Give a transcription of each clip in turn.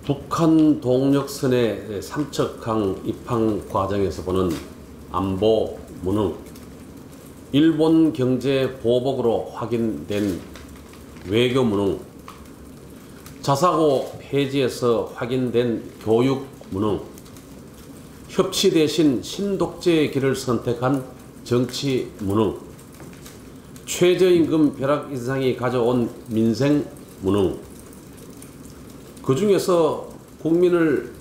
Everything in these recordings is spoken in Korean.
북한 동력선의 삼척항 입항 과정에서 보는 안보 무능, 일본 경제 보복으로 확인된 외교 무능, 자사고 폐지에서 확인된 교육 무능, 협치 대신 신독재의 길을 선택한 정치 무능, 최저임금 벼락 인상이 가져온 민생 무능, 그 중에서 국민을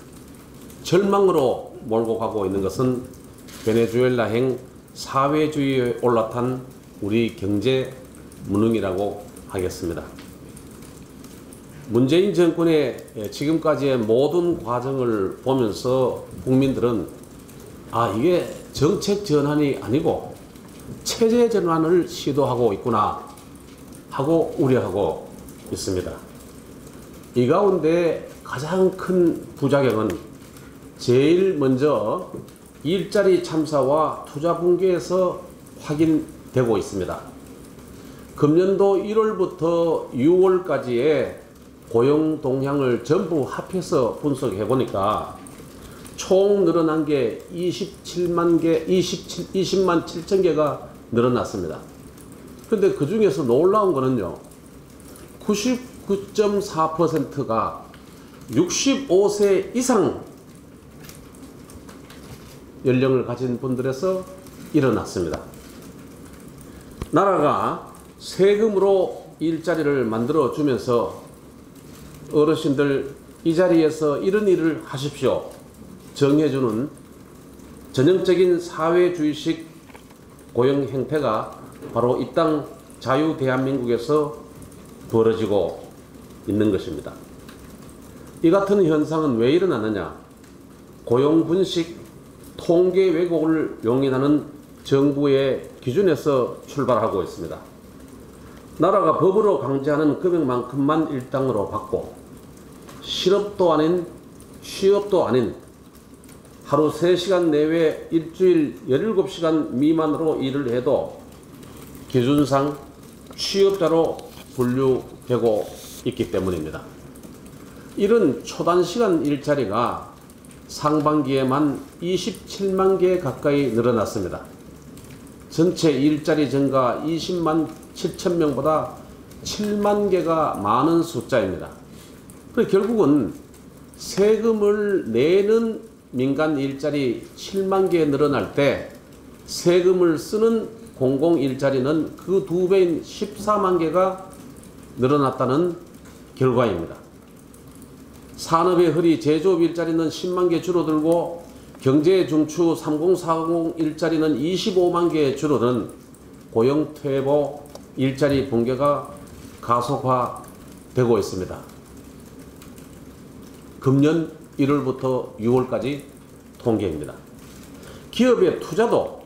절망으로 몰고 가고 있는 것은 베네수엘라행 사회주의에 올라탄 우리 경제 무능이라고 하겠습니다. 문재인 정권의 지금까지의 모든 과정을 보면서 국민들은 이게 정책 전환이 아니고 체제 전환을 시도하고 있구나 하고 우려하고 있습니다. 이 가운데 가장 큰 부작용은 제일 먼저 일자리 참사와 투자 붕괴에서 확인되고 있습니다. 금년도 1월부터 6월까지의 고용 동향을 전부 합해서 분석해 보니까 총 늘어난 게 20만 7천 개가 늘어났습니다. 그런데 그 중에서 놀라운 거는요, 99.4%가 65세 이상 연령을 가진 분들에서 일어났습니다. 나라가 세금으로 일자리를 만들어 주면서 어르신들 이 자리에서 이런 일을 하십시오 정해주는 전형적인 사회주의식 고용 형태가 바로 이 땅 자유 대한민국에서 벌어지고 있는 것입니다. 이 같은 현상은 왜 일어나느냐? 고용 분식 통계 왜곡을 용인하는 정부의 기준에서 출발하고 있습니다. 나라가 법으로 강제하는 금액만큼만 일당으로 받고 실업도 아닌 취업도 아닌 하루 3시간 내외 일주일 17시간 미만으로 일을 해도 기준상 취업자로 분류되고 있기 때문입니다. 이런 초단시간 일자리가 상반기에만 27만 개 가까이 늘어났습니다. 전체 일자리 증가 20만 7천 명보다 7만 개가 많은 숫자입니다. 그래서 결국은 세금을 내는 민간 일자리 7만 개 늘어날 때 세금을 쓰는 공공 일자리는 그 2배인 14만 개가 늘어났다는 결과입니다. 산업의 허리 제조업 일자리는 10만 개 줄어들고 경제 중추 3040 일자리는 25만 개 줄어든 고용퇴보 일자리 붕괴가 가속화되고 있습니다. 금년 1월부터 6월까지 통계입니다. 기업의 투자도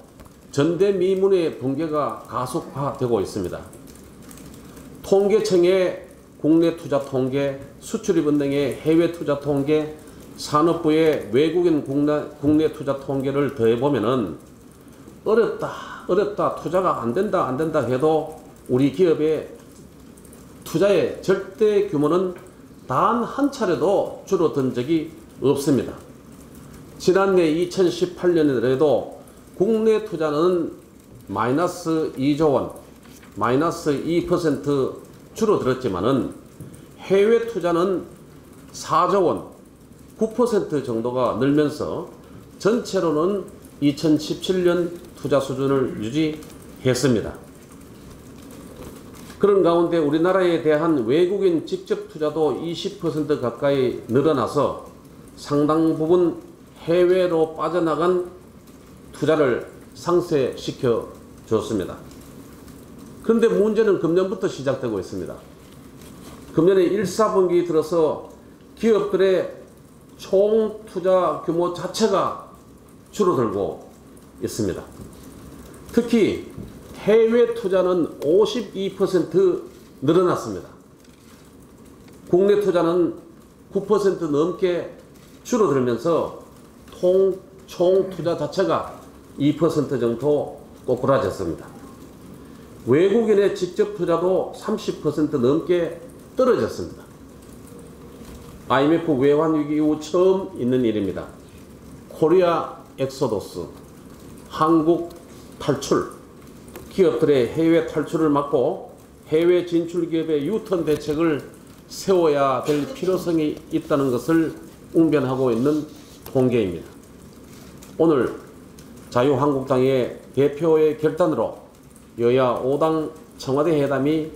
전대미문의 붕괴가 가속화되고 있습니다. 통계청의 국내 투자 통계, 수출입은 등의 해외 투자 통계, 산업부의 외국인 국내 투자 통계를 더해보면은 어렵다, 투자가 안 된다 해도 우리 기업의 투자의 절대 규모는 단 한 차례도 줄어든 적이 없습니다. 지난해 2018년에도 국내 투자는 마이너스 2조 원, 마이너스 2% 줄어들었지만은 해외 투자는 4조 원, 9% 정도가 늘면서 전체로는 2017년 투자 수준을 유지했습니다. 그런 가운데 우리나라에 대한 외국인 직접 투자도 20% 가까이 늘어나서 상당 부분 해외로 빠져나간 투자를 상쇄시켜 줬습니다. 그런데 문제는 금년부터 시작되고 있습니다. 금년에 1사분기 들어서 기업들의 총 투자 규모 자체가 줄어들고 있습니다. 특히 해외 투자는 52% 늘어났습니다. 국내 투자는 9% 넘게 줄어들면서 총 투자 자체가 2% 정도 꼬꾸라졌습니다. 외국인의 직접 투자도 30% 넘게 떨어졌습니다. IMF 외환 위기 이후 처음 있는 일입니다. 코리아 엑소더스, 한국 탈출, 기업들의 해외 탈출을 막고 해외 진출 기업의 유턴 대책을 세워야 될 필요성이 있다는 것을 웅변하고 있는 통계입니다. 오늘 자유한국당의 대표의 결단으로 여야 5당 청와대 회담이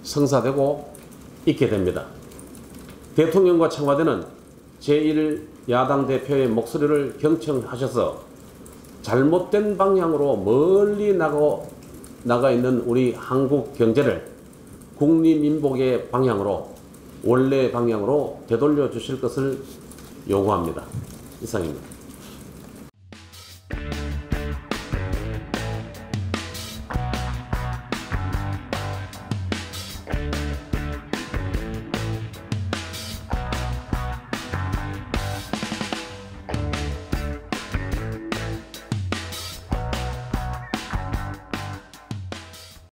성사되고 있게 됩니다. 대통령과 청와대는 제1야당 대표의 목소리를 경청하셔서 잘못된 방향으로 멀리 나가 있는 우리 한국 경제를 국리민복의 방향으로, 원래 방향으로 되돌려 주실 것을 요구합니다. 이상입니다.